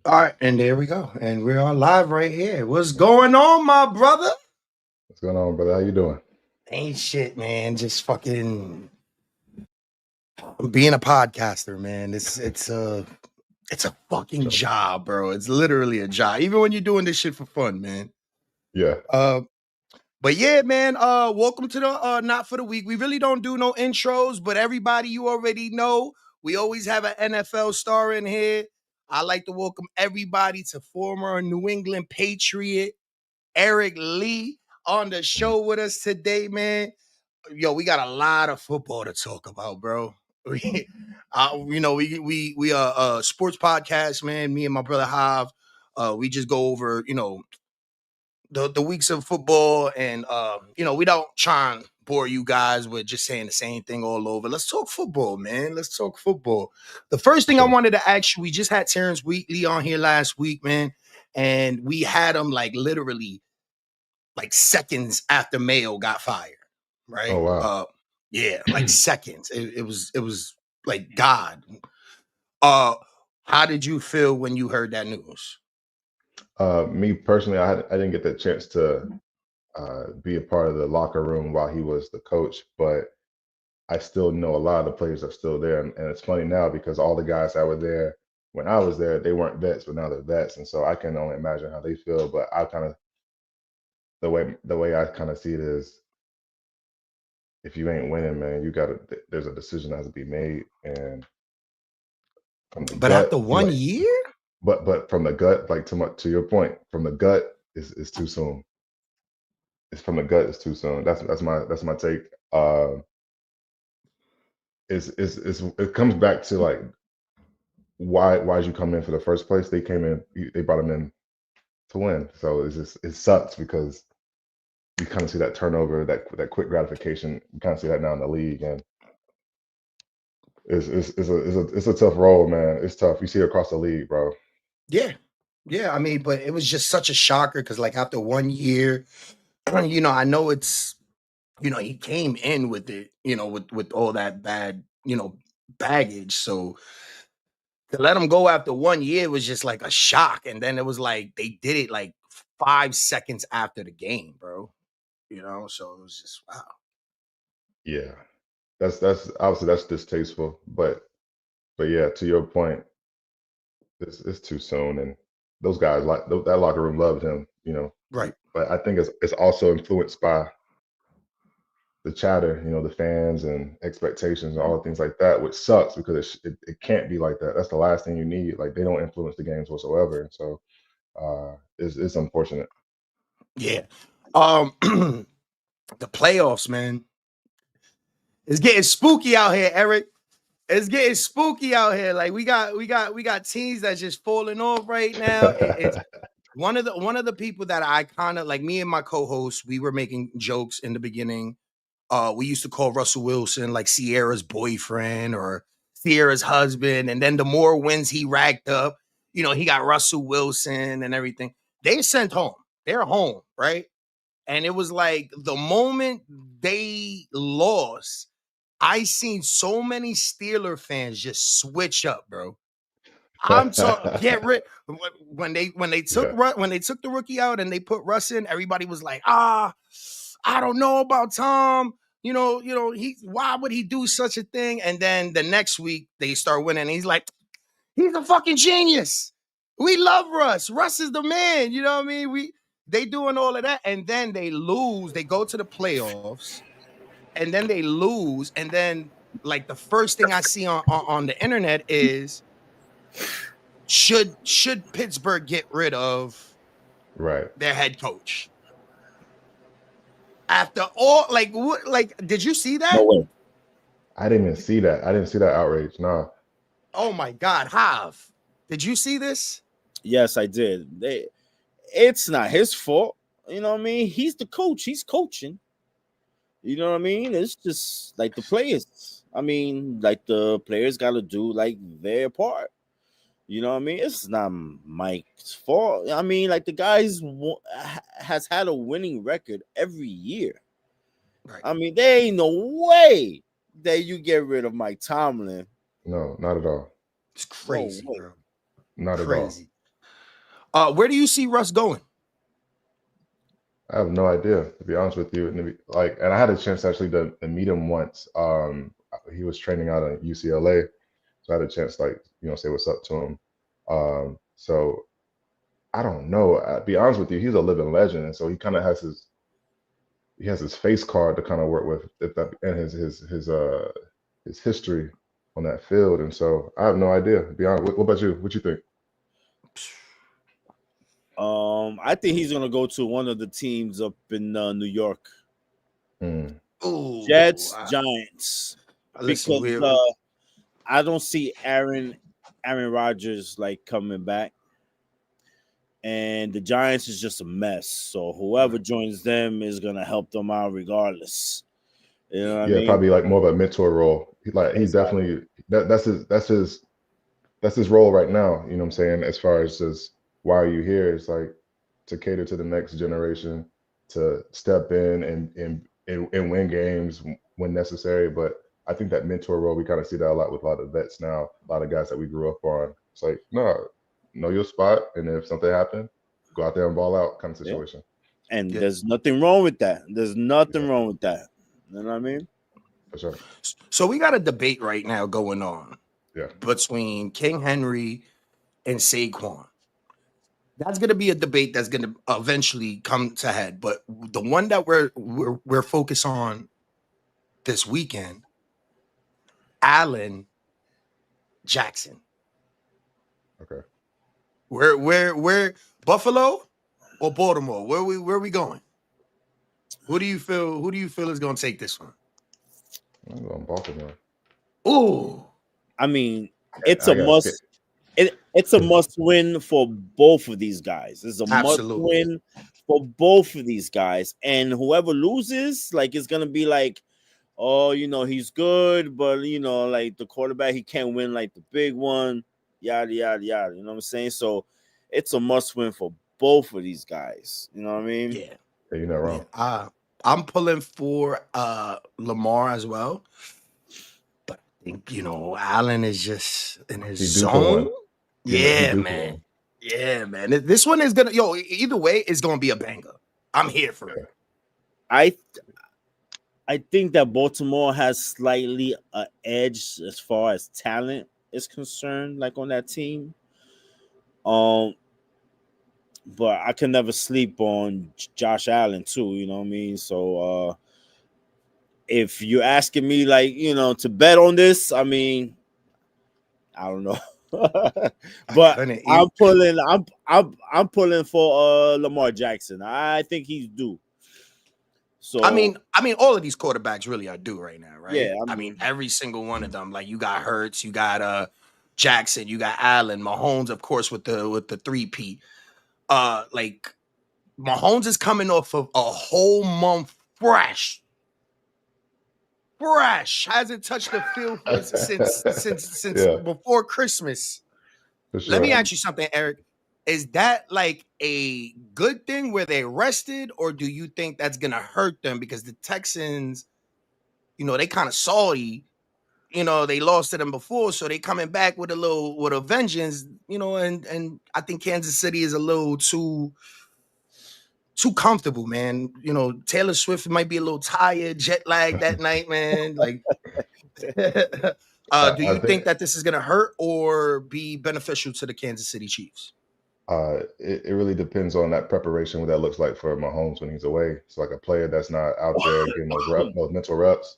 All right, and there we go. And we're on live right here. What's going on, my brother? What's going on, brother? How you doing? Ain't shit, man. Just fucking being a podcaster, man. It's a fucking So, job, bro. It's literally a job. Even when you're doing this shit for fun, man. yeah, Uh but yeah, man, welcome to the Not For the Week. We really don't do no intros, but everybody you already know, we always have an NFL star in here. I like to welcome everybody to former New England Patriot Eric Lee on the show with us today, man. Yo, we got a lot of football to talk about, bro. We are a sports podcast, man. Me and my brother Hav, we just go over, the weeks of football, and we don't try and bore you guys with just saying the same thing all over. Let's talk football, man. Let's talk football. The first thing I sure. wanted to ask you, we just had Terrence Wheatley on here last week, man, and we had him like literally like seconds after Mayo got fired, Oh right? wow. Yeah, like seconds. It was like God. Uh, how did you feel when you heard that news? Me personally, I didn't get the chance to be a part of the locker room while he was the coach, but I still know a lot of the players are still there, and it's funny now because all the guys that were there when I was there, they weren't vets, but now they're vets, and so I can only imagine how they feel. But I kind of the way I kind of see it is, if you ain't winning, man, you gotta. There's a decision that has to be made, and from the But after gut, one year, but from the gut, like to your point, from the gut is too soon. It's from the gut is too soon. That's my take. It comes back to like why did you come in for the first place? They came in, they brought him in to win. So it sucks because you kind of see that turnover, that quick gratification. You kind of see that now in the league, and it's a tough role, man. It's tough. You see it across the league, bro. yeah, yeah. I mean, but it was just such a shocker because like after one year, I know it's he came in with it, with all that bad, baggage. So to let him go after one year was just like a shock. And then it was like they did it like 5 seconds after the game, bro. So it was just wow. Yeah, that's obviously that's distasteful, but yeah, to your point, it's too soon, and those guys like that locker room loved him, Right. But I think it's also influenced by the chatter, the fans and expectations and all the things like that, which sucks because it can't be like that. That's the last thing you need. Like they don't influence the games whatsoever, and so it's unfortunate. Yeah. Um the playoffs, man. It's getting spooky out here, Eric. It's getting spooky out here. Like we got teams that's just falling off right now. It's one of the people that I kind of like. Me and my co-host, we were making jokes in the beginning. We used to call Russell Wilson like Sierra's boyfriend or Sierra's husband, and then the more wins he racked up, he got Russell Wilson and everything. They sent home. They're home, right? And it was like the moment they lost, I seen so many Steeler fans just switch up, bro. I'm talking get rid Yeah. when they took the rookie out and they put Russ in, everybody was like, I don't know about Tom. He why would he do such a thing? And then the next week they start winning. And he's like, he's a fucking genius. We love Russ. Russ is the man. You know what I mean? They doing all of that, and then they lose. They go to the playoffs, and then they lose, and then like the first thing I see on the internet is should Pittsburgh get rid of Right. their head coach after all? Like what? Like did you see No that? way. I didn't even see that. I didn't see that outrage. No. Oh my God, Hav, did you see this? Yes, I did. It's not his fault. You know what I mean? He's the coach. He's coaching. You know what I mean? It's just like the players. I mean, like the players got to do like their part. You know what I mean? It's not Mike's fault. I mean, like the guy's has had a winning record every year. Right. I mean, there ain't no way that you get rid of Mike Tomlin. No, not at all. It's No crazy, way. bro. Not at all. Crazy. Where do you see Russ going? I have no idea, to be honest with you. And I had a chance actually to meet him once. He was training out at UCLA, so I had a chance, like, say what's up to him. So I don't know. I'll be honest with you, he's a living legend, and so he kind of has his face card to kind of work with, and his history on that field. And so I have no idea. To be honest, what about you? What you think? I think he's gonna go to one of the teams up in New York. Ooh, Jets, Giants, listen, because I don't see Aaron Rodgers like coming back, and the Giants is just a mess. So whoever joins them is gonna help them out regardless. You know what I mean? Probably like more of a mentor role. He definitely that's his role right now. You know what I'm saying? As far as just why are you here? It's like to cater to the next generation, to step in and win games when necessary. But I think that mentor role, we kind of see that a lot with a lot of vets now, a lot of guys that we grew up on. It's like, no, know your spot, and if something happened, go out there and ball out kind of situation. And there's nothing wrong with that. There's nothing wrong with that. You know what I mean? For sure. So we got a debate right now going on between King Henry and Saquon. That's going to be a debate that's going to eventually come to head. But the one that we're focused on this weekend, Allen Jackson. Okay. Where Buffalo or Baltimore? Where we going? Who do you feel is going to take this one? I'm going Baltimore. Ooh. I mean, it's a must. It's a must win for both of these guys. It's a must win for both of these guys. And whoever loses, like, it's gonna be like, oh, he's good, but like the quarterback, he can't win like the big one. Yada yada yada. You know what I'm saying? So it's a must win for both of these guys. You know what I mean? Yeah. You're not wrong. Yeah. I'm pulling for Lamar as well. But I think, Allen is just in his zone. Yeah, man. Yeah, man. This one is gonna either way, it's gonna be a banger. I'm here for it. I think that Baltimore has slightly an edge as far as talent is concerned, like on that team. But I can never sleep on Josh Allen too. You know what I mean? So if you're asking me, like, to bet on this, I mean, I don't know. But I'm pulling for Lamar Jackson. I think he's due. So I mean, all of these quarterbacks really are due right now, right? Yeah, I mean, every single one of them. Like, you got Hurts, you got Jackson, you got Allen, Mahomes, of course, with the 3-peat. Like, Mahomes is coming off of a whole month fresh. Hasn't touched the field since before Christmas. Sure. Let me ask you something, Eric. Is that like a good thing where they rested, or do you think that's gonna hurt them because the Texans, they kind of salty, they lost to them before, so they coming back with a vengeance, and I think Kansas City is a little too comfortable, man. Taylor Swift might be a little tired, jet lag that night, man. Like, do you think that this is gonna hurt or be beneficial to the Kansas City Chiefs? It really depends on that preparation, what that looks like for Mahomes when he's away. So like a player that's not out there getting those mental reps,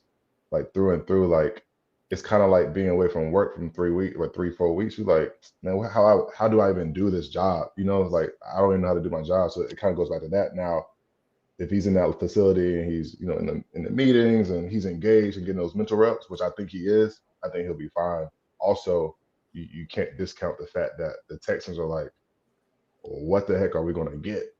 like through and through, like it's kind of like being away from work from 3 weeks or 3-4 weeks. You're like, man, how do I even do this job? Like I don't even know how to do my job. So it kind of goes back to that. Now, if he's in that facility and he's in the meetings and he's engaged and getting those mental reps, which I think he is, I think he'll be fine. Also, you can't discount the fact that the Texans are like, what the heck are we going to get?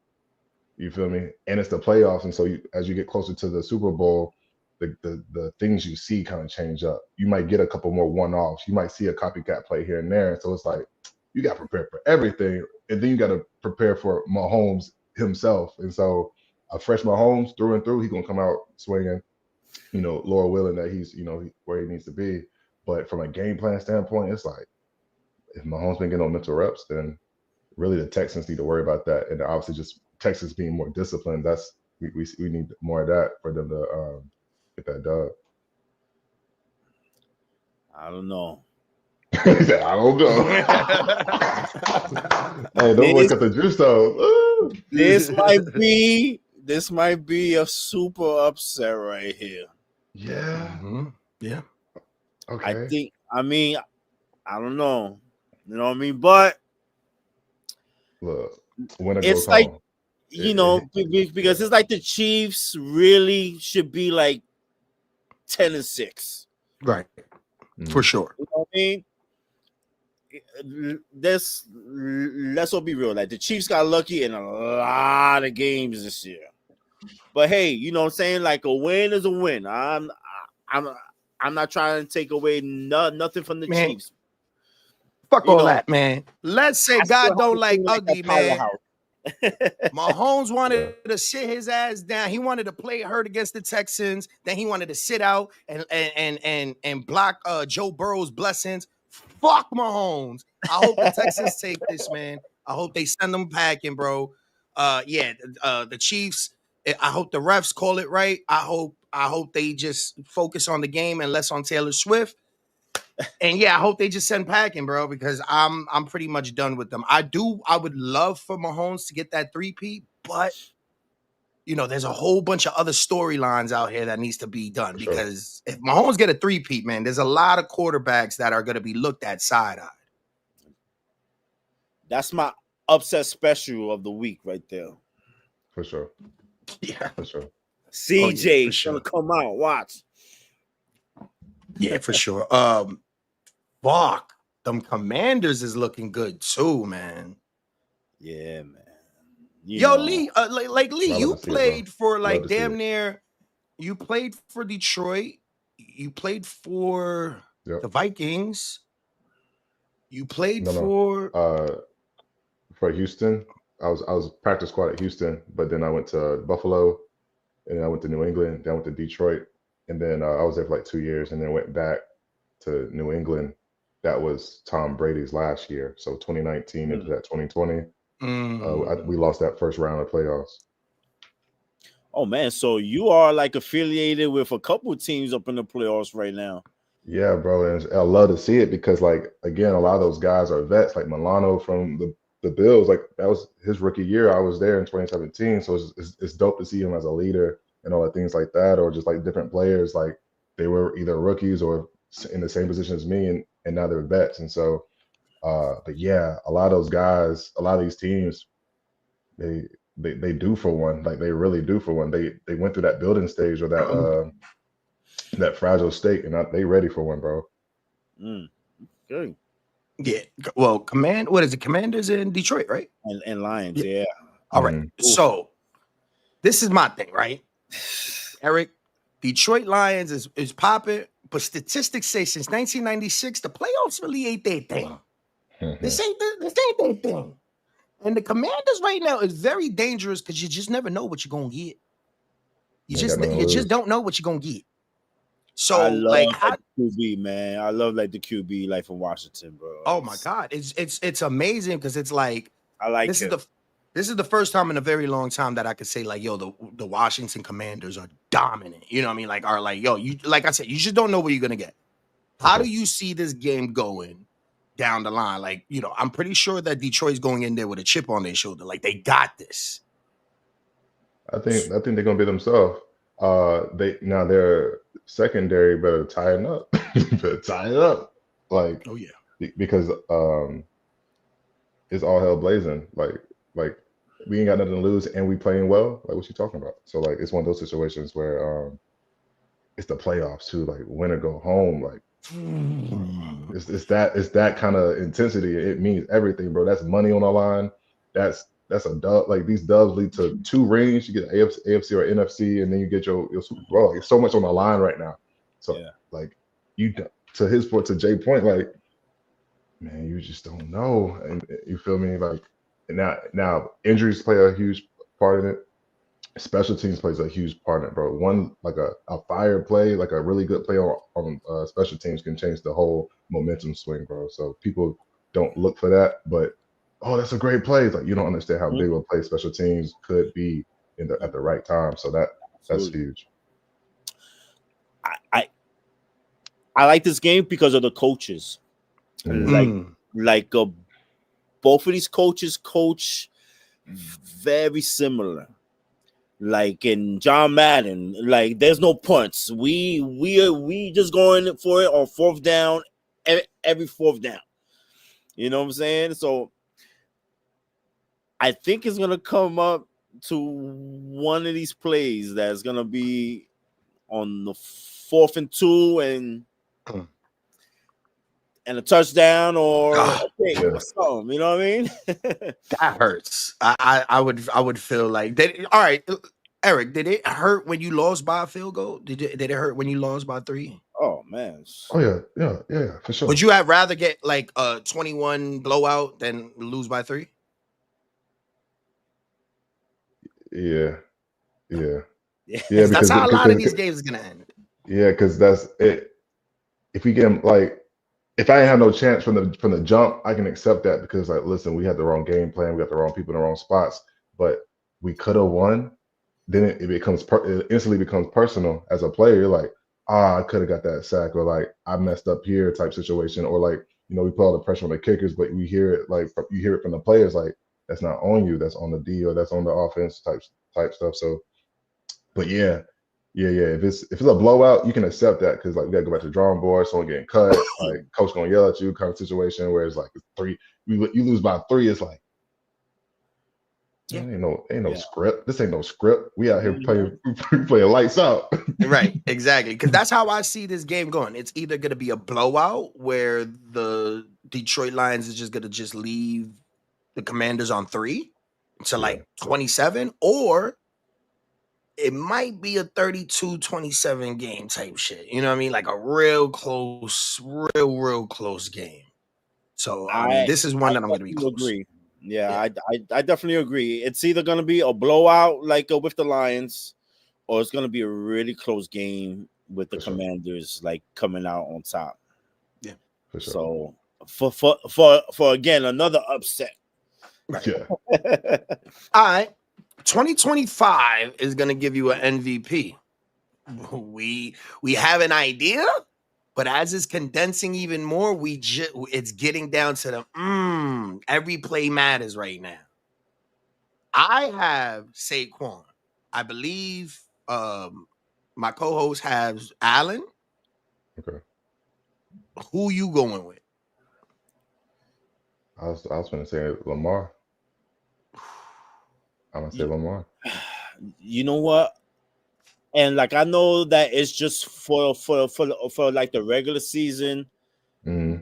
You feel me? And it's the playoffs, and so as you get closer to the Super Bowl, the things you see kind of change up. You might get a couple more one-offs. You might see a copycat play here and there. So it's like you got to prepare for everything, and then you got to prepare for Mahomes himself. And so a fresh Mahomes through and through, he's gonna come out swinging. Laura willing that he's where he needs to be. But from a game plan standpoint, it's like if Mahomes been getting on mental reps, then really the Texans need to worry about that, and obviously just Texas being more disciplined. That's we need more of that for them to get that dub. I don't know. He said, I don't know. Hey, don't boy This cut the juice though. this might be a super upset right here. Yeah. Yeah. Okay. I don't know. You know what I mean? But Look, winner goes it's like, home. because it's like the Chiefs really should be like 10-6. Right. For sure. You know what I mean? Let's all be real. Like the Chiefs got lucky in a lot of games this year. But hey, you know what I'm saying? Like a win is a win. I'm not trying to take away nothing from the Man, Chiefs. fuck all that, man. Let's say God don't like ugly, man. Powerhouse. Mahomes wanted to sit his ass down. He wanted to play hurt against the Texans. Then he wanted to sit out and block Joe Burrow's blessings. Fuck Mahomes. I hope the Texans take this, man. I hope they send them packing, bro. The Chiefs. I hope the refs call it right. I hope they just focus on the game and less on Taylor Swift. And yeah, I hope they just send packing, bro, because I'm pretty much done with them. I would love for Mahomes to get that 3-peat, but there's a whole bunch of other storylines out here that needs to be done. Because if Mahomes get a 3-peat, man, there's a lot of quarterbacks that are going to be looked at side-eyed. That's my upset special of the week right there. For sure. Yeah. For sure. CJ's gonna come out. Watch. Yeah, for sure. Fuck. Them Commanders is looking good too, man. Yeah, man. Lee, Lee, you played for like damn near. You played for Detroit. You played for the Vikings. You played for Houston. I was practice squad at Houston, but then I went to Buffalo, and then I went to New England. Then I went to Detroit, and then I was there for like 2 years, and then went back to New England. That was Tom Brady's last year, so 2019 into that 2020. We lost that first round of playoffs. Oh man, so you are like affiliated with a couple of teams up in the playoffs right now. Yeah, bro, and I love to see it because, like, again, a lot of those guys are vets, like Milano from the Bills. Like that was his rookie year. I was there in 2017, so it's dope to see him as a leader and all the things like that, or just like different players, like they were either rookies or in the same position as me, and now they're vets. And so, but yeah, a lot of those guys, a lot of these teams, they do for one, like they really do for one. They went through that building stage or that fragile state, and they ready for one, bro. Good. Yeah. Well, what is it? Commanders in Detroit, right? And Lions, yeah. All right. So this is my thing, right? Eric, Detroit Lions is popping, but statistics say since 1996, the playoffs really ain't their thing. This ain't their thing. And the Commanders right now is very dangerous because you just never know what you're gonna get. You just don't know what you're gonna get. So I love QB, man. I love like the QB like from Washington, bro. Oh my God, it's amazing because it's like this it. This is the first time in a very long time that I could say like, yo, the Washington Commanders are dominant. You know what I mean? Like, are like, yo, you like I said, you just don't know what you're gonna get. How do you see this game going down the line? Like, I'm pretty sure that Detroit's going in there with a chip on their shoulder. Like, they got this. I think they're gonna be themselves. Their secondary better tighten up. Better tighten up. Like, oh yeah, because it's all hell blazing. Like we ain't got nothing to lose and we playing well. Like, what you talking about? So like it's one of those situations where it's the playoffs too. Like win or go home. Like it's that kind of intensity. It means everything, bro. That's money on the line. That's a dub. Like these dubs lead to 2 rings. You get AFC or NFC, and then you get your Super Bowl. Like, it's so much on the line right now. So like to Jay point, like, man, you just don't know. And you feel me? Like, now injuries play a huge part in it. Special teams plays a huge part in it, bro. One, like a fire play, like a really good play on special teams can change the whole momentum swing, bro. So people don't look for that, but oh, that's a great play. It's like you don't understand how Mhm. big of a play special teams could be at the right time. So that's Absolutely. huge. I I like this game because of the coaches. Like Mm. like both of these coaches coach very similar. Like in John Madden, like there's no punts. We just going for it on fourth down, every fourth down. You know what I'm saying? So I think it's gonna come up to one of these plays that's gonna be on the 4th and 2 Mm. and a touchdown or a Ah, pick Yeah. or something. You know what I mean? that hurts. I would feel like that. All right, Eric, did it hurt when you lost by a field goal? Did it hurt when you lost by 3? Oh man. Oh yeah, for sure. Would you have rather get like a 21 blowout than lose by 3? Yeah, yeah, Yeah. yeah. Because that's Because how a lot of these games is gonna end. yeah, because that's it. If we get him like, if I didn't have no chance from the jump, I can accept that because like, listen, we had the wrong game plan, we got the wrong people in the wrong spots, but we could have won. Then it becomes it instantly becomes personal as a player. You're like, I could have got that sack, or like I messed up here type situation, or like we put all the pressure on the kickers, but we hear it like you hear it from the players like that's not on you, that's on the D or that's on the offense type stuff. So, but yeah. If it's a blowout, you can accept that because like we gotta go back to the drawing board, someone getting cut, like coach gonna yell at you, kind of situation. Whereas like it's 3, you lose by 3, it's like. Yeah. Ain't no Yeah. script. This ain't no script. We out here Mhm. playing lights out. Right, exactly. Because that's how I see this game going. It's either going to be a blowout where the Detroit Lions is just going to just leave the Commanders on 3 to Yeah. like 27, or it might be a 32-27 game type shit. You know what I mean? Like a real close, real close game. So, I mean, this is one I that I'm going to be definitely close. agree. Yeah, Yeah. I definitely agree. It's either gonna be a blowout like with the Lions, or it's gonna be a really close game with the For sure. Commanders like coming out on top. Yeah. For sure. So for again another upset. Right. Yeah. All right. 2025 is going to give you an MVP. We have an idea, but as it's condensing even more, it's getting down to the every play matters right now. I have Saquon. I believe my co-host has Allen. Okay. Who you going with? I was gonna say Lamar. I'm gonna say Lamar. You know what? And like I know that it's just for like the regular season, Mm.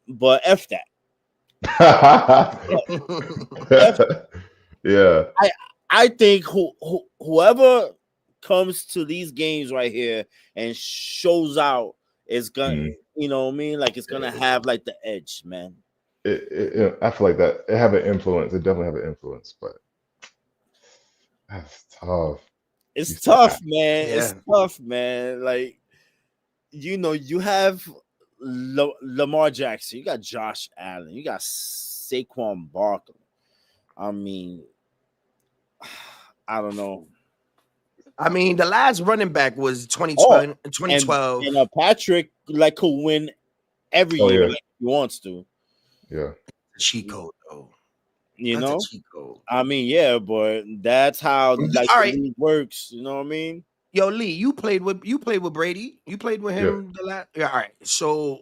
but F that. F, Yeah. I think whoever comes to these games right here and shows out is gonna, Mm. you know what I mean? Like it's gonna have like the edge, man. I feel like that it have an influence. It definitely have an influence, but that's tough. You It's said tough, man. Yeah. It's tough, man. Like you have Lamar Jackson, you got Josh Allen, you got Saquon Barkley. I mean, I don't know. I mean, the last running back was Oh, 2012. and Patrick like could win every Oh year yeah. like he wants to. Yeah. Cheat code, though. You That's a know, cheat code. I mean, yeah, but that's how like All the right. league works. You know what I mean? Yo, Lee, you played with Brady. You played with Yeah. him the last. Yeah, all right. So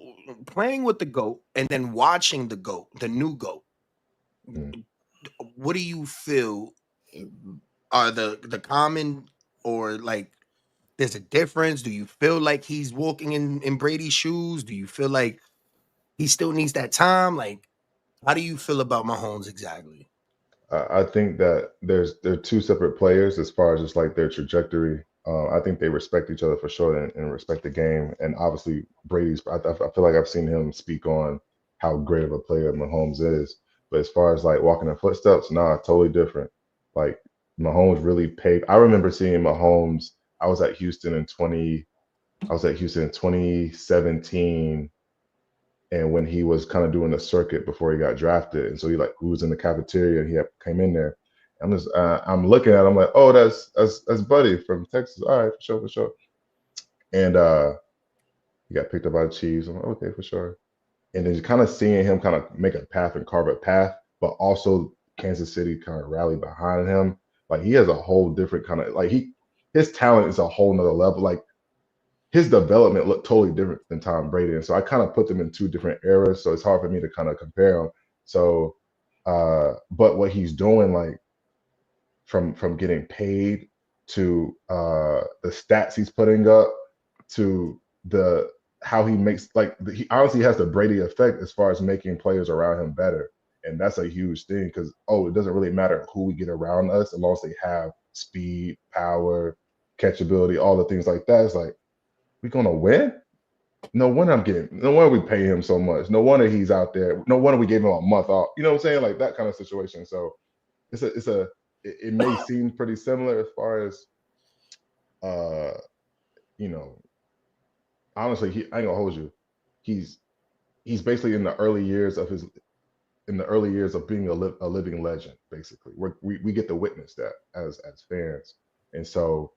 playing with the GOAT and then watching the GOAT, the new GOAT, Mm. what do you feel are the common, or like there's a difference? Do you feel like he's walking in Brady's shoes? Do you feel like he still needs that time? Like, how do you feel about Mahomes exactly? I think that they're two separate players as far as just like their trajectory. I think they respect each other for sure and respect the game. And obviously, Brady's. I feel like I've seen him speak on how great of a player Mahomes is. But as far as like walking in footsteps, nah, totally different. Like Mahomes really paved. I remember seeing Mahomes. I was at Houston in 2017, And when he was kind of doing the circuit before he got drafted, and so he was in the cafeteria and came in there. I'm looking at him like, oh, that's Buddy from Texas. All right, for sure. And he got picked up by the Chiefs. I'm like, okay, for sure. And then kind of seeing him kind of make a path and carve a path, but also Kansas City kind of rally behind him. Like he has a whole different kind of his talent is a whole nother level. Like his development looked totally different than Tom Brady. And so I kind of put them in two different eras. So it's hard for me to kind of compare them. So but what he's doing, like from getting paid to the stats he's putting up to the how he makes he honestly has the Brady effect as far as making players around him better. And that's a huge thing because it doesn't really matter who we get around us as long as they have speed, power, catchability, all the things like that. It's like, we gonna win? No wonder we pay him so much. No wonder he's out there. No wonder we gave him a month off. You know what I'm saying? Like that kind of situation. So it may seem pretty similar as far as you know, honestly, I ain't gonna hold you. He's basically in the early years of being a living legend. Basically, we get to witness that as fans, and so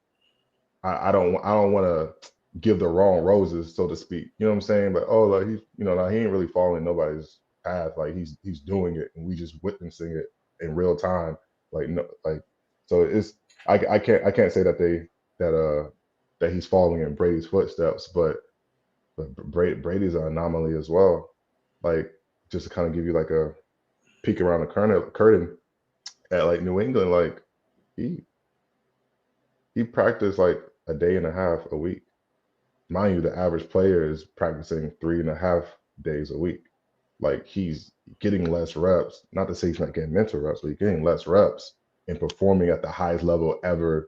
I don't want to give the wrong roses, so to speak. You know what I'm saying? But like he's now he ain't really following nobody's path. Like he's doing it, and we just witnessing it in real time. Like no, like so it's I can't say that he's following in Brady's footsteps, but Brady's an anomaly as well. Like just to kind of give you like a peek around the curtain at like New England, like he practiced like a day and a half a week. Mind you, the average player is practicing 3.5 days a week. Like he's getting less reps. Not to say he's not getting mental reps, but he's getting less reps and performing at the highest level ever.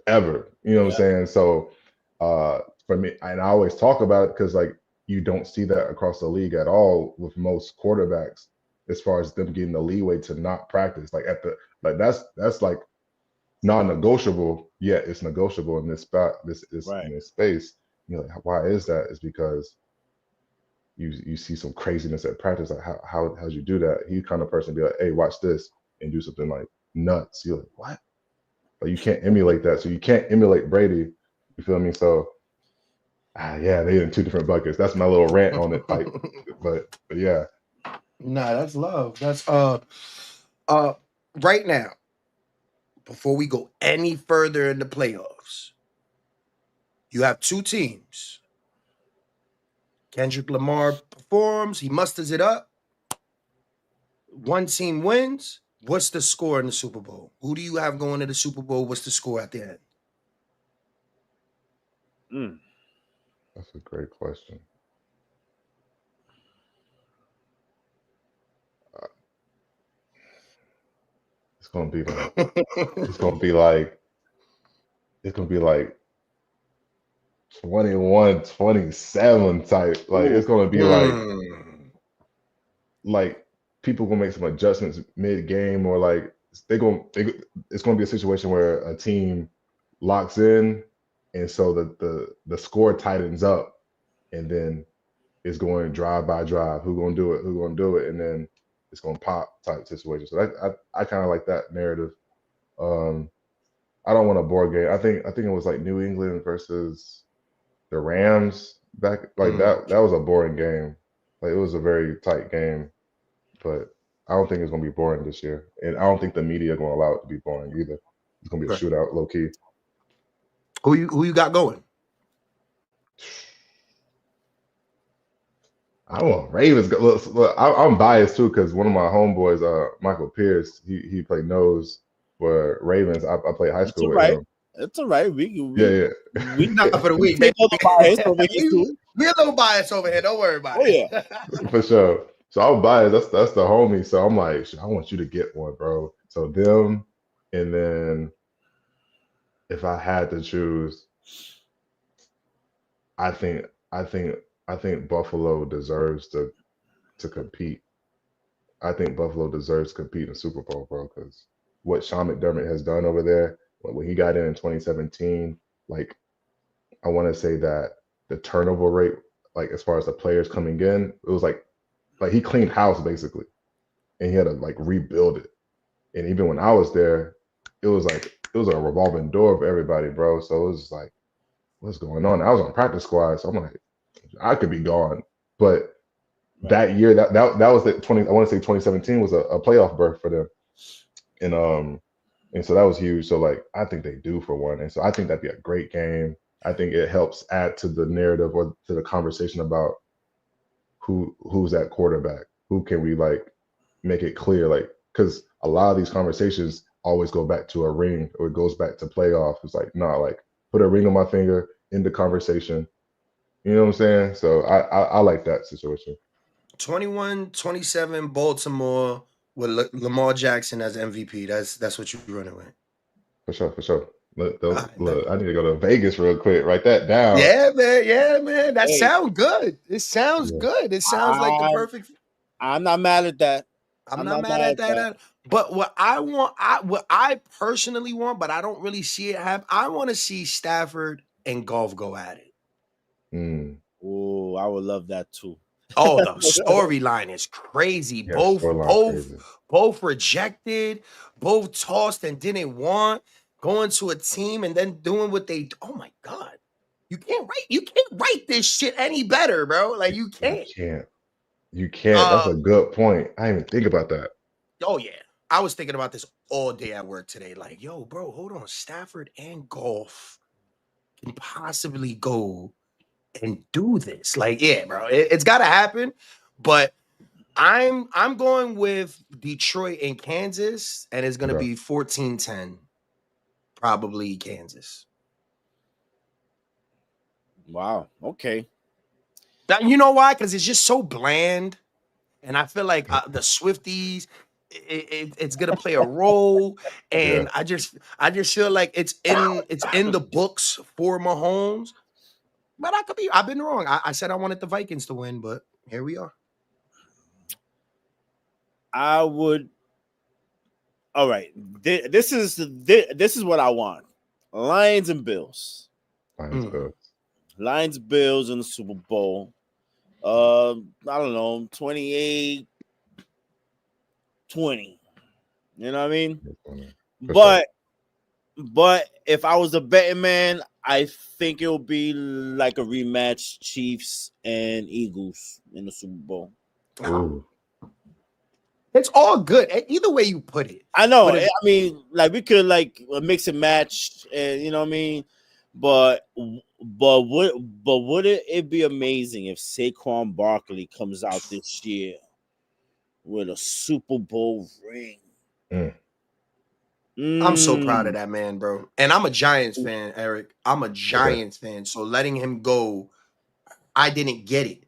You know what I'm saying? So for me, and I always talk about it because like you don't see that across the league at all with most quarterbacks as far as them getting the leeway to not practice. Like that's like non-negotiable, yet it's negotiable in this spot, in this space. You know, like, why is that? It's because you see some craziness at practice. Like how'd you do that? He kind of person be like, hey, watch this and do something like nuts. You're like, what? But you can't emulate that. So you can't emulate Brady. You feel me? So yeah, they're in two different buckets. That's my little rant on it. Like, but yeah. Nah, that's love. That's right now, before we go any further in the playoffs, you have two teams. Kendrick Lamar performs, he musters it up. One team wins. What's the score in the Super Bowl? Who do you have going to the Super Bowl? What's the score at the end? That's a great question. It's gonna be like 21-27 type. Like it's gonna be like people gonna make some adjustments mid game, or like it's gonna be a situation where a team locks in, and so the score tightens up, and then it's going drive by drive. Who gonna do it? And then it's gonna pop type situation. So I kind of like that narrative. I don't want a board game. I think it was like New England versus the Rams back, like that was a boring game. Like it was a very tight game, but I don't think it's gonna be boring this year, and I don't think the media gonna allow it to be boring either. It's gonna be a shootout, low key. Who you got going? I want Ravens. Look, I'm biased too because one of my homeboys, Michael Pierce, he played nose for Ravens. I played high school with him. It's all right. We not for the week, baby. We're a little biased over here. Don't worry about it. For sure. So I'm biased. That's the homie. So I'm like, I want you to get one, bro. So them, and then if I had to choose, I think Buffalo deserves to compete. I think Buffalo deserves to compete in the Super Bowl, bro, because what Sean McDermott has done over there, when he got in 2017, like I want to say that the turnover rate like as far as the players coming in, it was like he cleaned house basically, and he had to like rebuild it. And even when I was there, it was a revolving door of everybody, bro. So it was like, what's going on? I was on practice squad, so I'm like, I could be gone. But that year, that was the 20. I want to say 2017 was a playoff berth for them, and so that was huge. So like, I think they do for one, and so I think that'd be a great game. I think it helps add to the narrative or to the conversation about who's that quarterback, who can we like make it clear, like because a lot of these conversations always go back to a ring or it goes back to playoff. It's like, nah, like put a ring on my finger in the conversation. You know what I'm saying? So I like that situation. 21-27 Baltimore with Lamar Jackson as MVP. That's what you're running with. For sure, for sure. Look, All right, look, I need to go to Vegas real quick. Write that down. yeah, man. Yeah, man. That Hey, sounds good. It sounds Yeah, good. It sounds like the I'm perfect. I'm not mad at that. I'm I'm not not mad mad at at that. that. But what I want, what I personally want, but I don't really see it happen. I want to see Stafford and Golf go at it. mm, Oh, I would love that too. Oh, the storyline is crazy. yeah. Both, Storyline both, crazy. both rejected, both tossed and didn't want, going to a team and then doing what they. Oh my god, you can't write this shit any better, bro. Like you You can't. can't. You can't. That's Uh, a good point. I didn't even think about that. oh yeah, I was thinking about this all day at work today. Like, yo, bro, hold on, Stafford and Golf can possibly go and do this. Like, yeah, bro, it's got to happen, but. I'm going with Detroit and Kansas, and it's gonna Okay. be 14-10, probably Kansas. Wow. Okay. Now, you know why? Because it's just so bland, and I feel like the Swifties, it's gonna play a role, Yeah. and I just feel like it's in the books for Mahomes. But I've been wrong. I said I wanted the Vikings to win, but here we are. I would. All right. This is what I want. Lions and Bills. Lions, Mm. Bills. Lions Bills in the Super Bowl. I don't know, 28-20. You know what I mean? For sure. But if I was a betting man, I think it'll be like a rematch, Chiefs and Eagles in the Super Bowl. Ooh. It's all good. Either way you put it. I know. But I mean, like we could like mix and match, and you know what I mean. But would it be amazing if Saquon Barkley comes out this year with a Super Bowl ring? Mm. I'm so proud of Mm. that man, bro. And I'm a Giants fan, Eric. I'm a Okay. Giants fan. So letting him go, I didn't get it.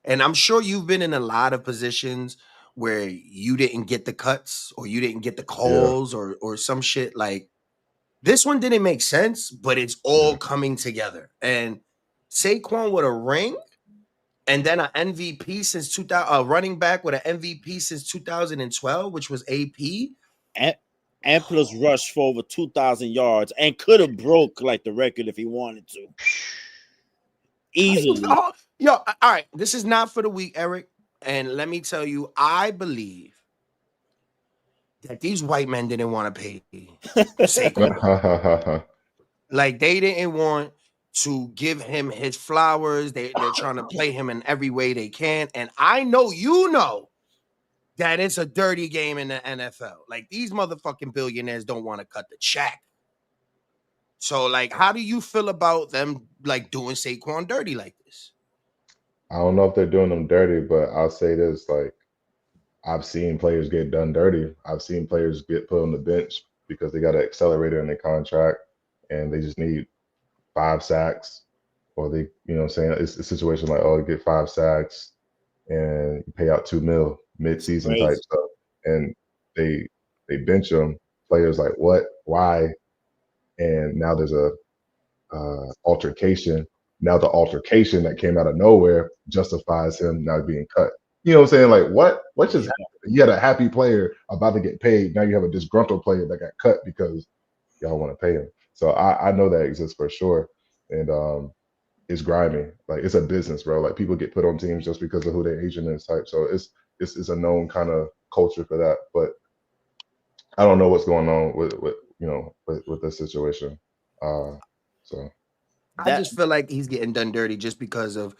And I'm sure you've been in a lot of positions where you didn't get the cuts or you didn't get the Yeah. calls or some shit. Like this one didn't make sense, but it's all Yeah. coming together. And Saquon with a ring and then an MVP since 2000, a running back with an MVP since 2012, which was AP. And, and plus rushed for over 2,000 yards and could have broke like the record if he wanted to easily. Yo, all right. This is not for the weak, Eric. And let me tell you, I believe that these white men didn't want to pay Saquon. Like they didn't want to give him his flowers. They're trying to play him in every way they can. And I know you know that it's a dirty game in the NFL. Like these motherfucking billionaires don't want to cut the check. So, like, how do you feel about them like doing Saquon dirty like this? I don't know if they're doing them dirty, but I'll say this: like, I've seen players get done dirty. I've seen players get put on the bench because they got an accelerator in their contract and they just need 5 sacks, or they, you know what I'm saying? It's a situation like, oh, you get 5 sacks and you pay out 2 mil mid-season type Crazy. stuff. And they bench them. Players like, what? Why? And now there's a altercation. Now the altercation that came out of nowhere justifies him now being cut. You know what I'm saying? Like what just Yeah. happened? You had a happy player about to get paid. Now you have a disgruntled player that got cut because y'all want to pay him. So I know that exists for sure. And it's grimy. Like it's a business, bro. Like people get put on teams just because of who their agent is type. So it's a known kind of culture for that. But I don't know what's going on with with this situation. So I That just feel like he's getting done dirty just because of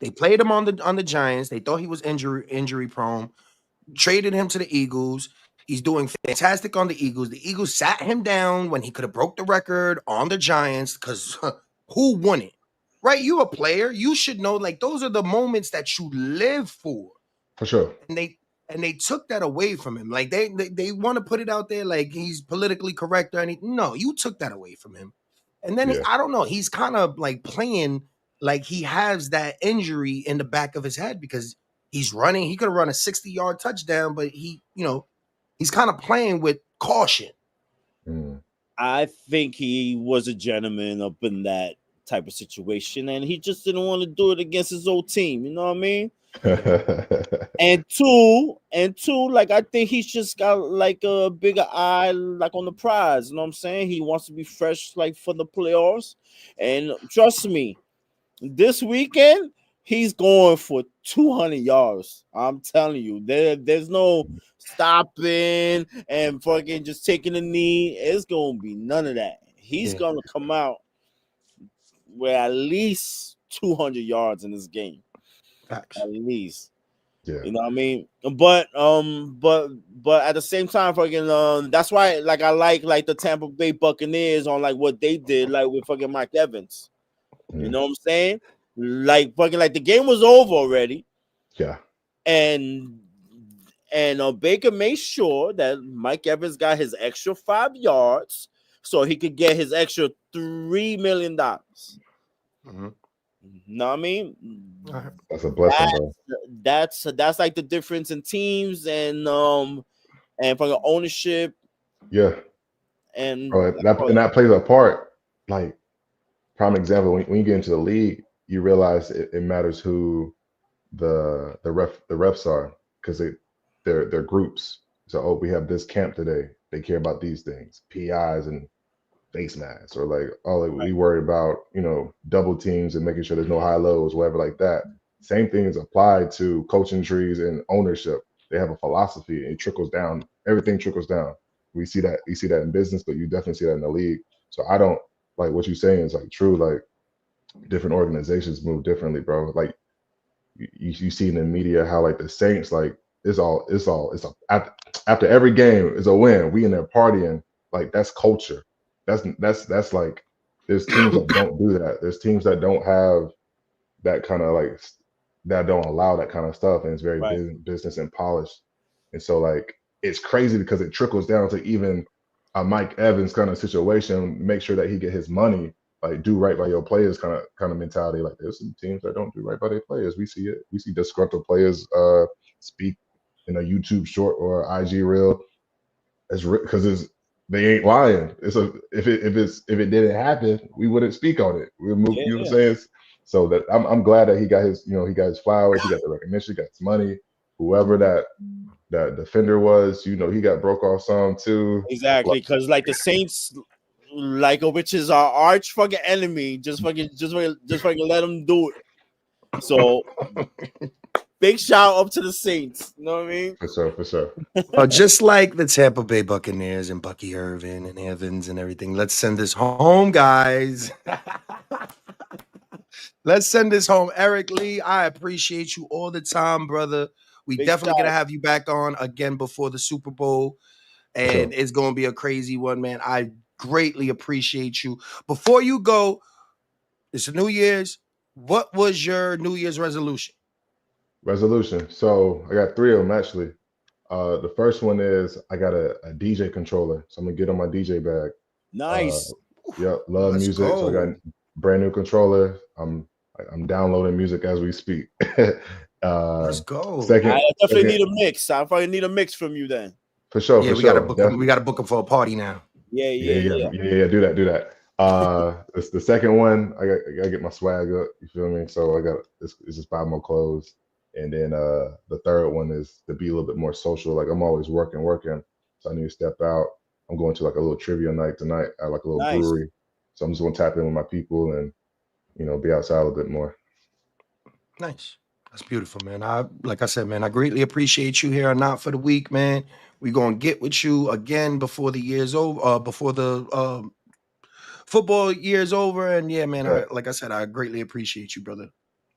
they played him on the Giants. They thought he was injury prone. Traded him to the Eagles. He's doing fantastic on the Eagles. The Eagles sat him down when he could have broke the record on the Giants because who won it? Right? You a player. You should know like those are the moments that you live for. for sure. And they took that away from him. Like they want to put it out there like he's politically correct or anything. No, you took that away from him. And then Yeah. I don't know, he's kind of like playing like he has that injury in the back of his head because he's running. He could have run a 60-yard touchdown, but he's kind of playing with caution. Mm. I think he was a gentleman up in that type of situation, and he just didn't want to do it against his old team. You know what I mean? And two, like I think he's just got like a bigger eye, like on the prize. You know what I'm saying? He wants to be fresh, like for the playoffs. And trust me, this weekend he's going for 200 yards. I'm telling you, there's no stopping and fucking just taking a knee. It's gonna be none of that. He's Yeah, gonna come out with at least 200 yards in this game, facts. at least. Yeah. You know what I mean? But at the same time, fucking that's why like I like the Tampa Bay Buccaneers on like what they did like with fucking Mike Evans. You Mm. know what I'm saying? Like fucking like the game was over already, Yeah. and Baker made sure that Mike Evans got his extra 5 yards so he could get his extra $3 million. Mm-hmm. Know what I mean? All right. That's a blessing, bro. That's like the difference in teams and from the ownership Yeah. and Bro, that plays a part. Like prime example, when you get into the league, you realize it matters who the refs are because they're groups. So we have this camp today. They care about these things, PIs and face masks, or like like we worry about double teams and making sure there's no high lows, whatever like that. Same thing is applied to coaching trees and ownership. They have a philosophy and it trickles down. Everything trickles down. You see that in business, but you definitely see that in the league. So I don't like what you're saying is like true. Like different organizations move differently, bro. Like you see in the media how like the Saints like after every game is a win. We in there partying like that's culture. That's like there's teams that don't do that. There's teams that don't have that kind of like that don't allow that kind of stuff, and it's very right, business and polished. And so like it's crazy because it trickles down to even a Mike Evans kind of situation. Make sure that he get his money. Like do right by your players, kind of mentality. Like there's some teams that don't do right by their players. We see it. We see disgruntled players speak in a YouTube short or IG reel. It's because they ain't lying. It's a if it didn't happen, we wouldn't speak on it. We move. yeah, You know what I'm saying? So that I'm glad that he got his he got his flowers. He got the recognition. He got his money. Whoever that defender was, he got broke off some too. exactly. Because like the Saints, like which is our arch fucking enemy, just fucking let them do it. So big shout out to the Saints. You know what I mean? For sure, for sure. Just like the Tampa Bay Buccaneers and Bucky Irvin and Evans and everything, let's send this home, guys. Let's send this home. Eric Lee, I appreciate you all the time, brother. We Big definitely shout. gonna have you back on again before the Super Bowl, For sure. and it's gonna be a crazy one, man. I greatly appreciate you. Before you go, it's a New Year's. What was your New Year's resolution? Resolution. So I got three of them actually. The first one is I got a DJ controller, so I'm gonna get on my DJ bag. Nice. Yep, love Let's music. So I got go. a brand new controller. I'm downloading music as we speak. Let's go. Second, I definitely second, need a mix. I probably need a mix from you then. for sure, Yeah, for we gotta sure. book him. We gotta book him for a party now. Yeah, Yeah, yeah, yeah, yeah. yeah, yeah. Do that. It's the second one. I gotta get my swag up. You feel me? So I got this. Just buy more clothes, and then the third one is to be a little bit more social. Like I'm always working, so I need to step out. I'm going to like a little trivia night tonight at like a little Nice. brewery. So I'm just gonna tap in with my people and be outside a little bit more. Nice. That's beautiful, man. Like I said, man, I greatly appreciate you here on Not for the Week, man. We're gonna get with you again before the year's over, before the football year's over. And yeah, man, Yeah. like I said, I greatly appreciate you, brother.